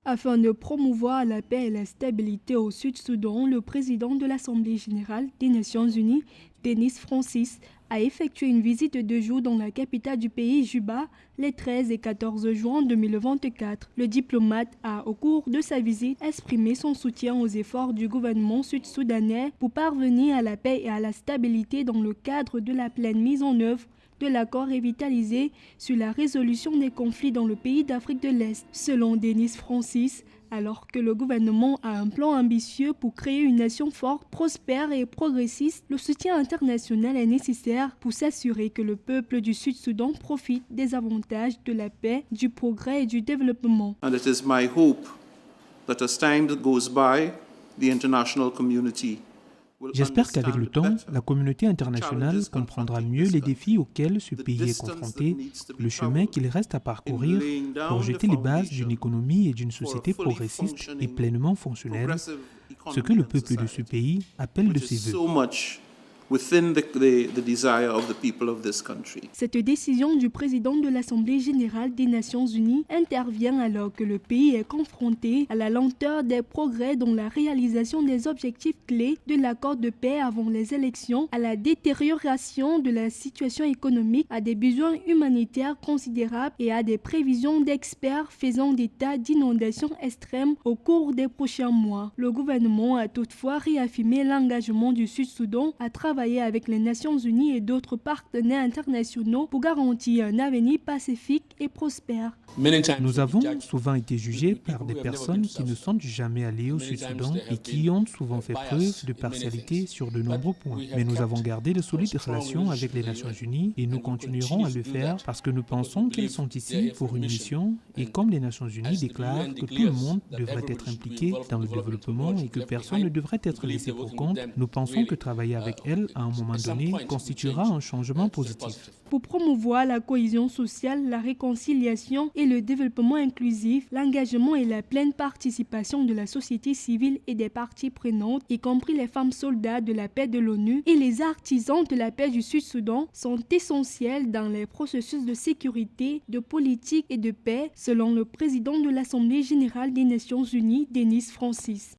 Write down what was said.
Afin de promouvoir la paix et la stabilité au Sud-Soudan, le président de l'Assemblée générale des Nations unies, Denis Francis, a effectué une visite de 2 jours dans la capitale du pays, Juba, les 13 et 14 juin 2024. Le diplomate a, au cours de sa visite, exprimé son soutien aux efforts du gouvernement sud-soudanais pour parvenir à la paix et à la stabilité dans le cadre de la pleine mise en œuvre de l'accord revitalisé sur la résolution des conflits dans le pays d'Afrique de l'Est. Selon Denis Francis, alors que le gouvernement a un plan ambitieux pour créer une nation forte, prospère et progressiste, le soutien international est nécessaire pour s'assurer que le peuple du Sud-Soudan profite des avantages de la paix, du progrès et du développement. And it is my hope that as time goes by, the international community J'espère qu'avec le temps, la communauté internationale comprendra mieux les défis auxquels ce pays est confronté, le chemin qu'il reste à parcourir pour jeter les bases d'une économie et d'une société progressiste et pleinement fonctionnelle, ce que le peuple de ce pays appelle de ses vœux. Cette décision du président de l'Assemblée générale des Nations unies intervient alors que le pays est confronté à la lenteur des progrès dans la réalisation des objectifs clés de l'accord de paix avant les élections, à la détérioration de la situation économique, à des besoins humanitaires considérables et à des prévisions d'experts faisant état d'inondations extrêmes au cours des prochains mois. Le gouvernement a toutefois réaffirmé l'engagement du Sud-Soudan à travailler avec les Nations unies et d'autres partenaires internationaux pour garantir un avenir pacifique et prospère. Nous avons souvent été jugés par des personnes qui ne sont jamais allées au Sud-Soudan et qui ont souvent fait preuve de partialité sur de nombreux points. Mais nous avons gardé de solides relations avec les Nations unies et nous continuerons à le faire parce que nous pensons qu'elles sont ici pour une mission et comme les Nations unies déclarent que tout le monde devrait être impliqué dans le développement et que personne ne devrait être laissé pour compte, nous pensons que travailler avec elles à un moment donné constituera un changement positif. Pour promouvoir la cohésion sociale, la réconciliation et le développement inclusif, l'engagement et la pleine participation de la société civile et des parties prenantes, y compris les femmes soldats de la paix de l'ONU et les artisans de la paix du Sud-Soudan, sont essentiels dans les processus de sécurité, de politique et de paix, selon le président de l'Assemblée générale des Nations unies, Denis Francis.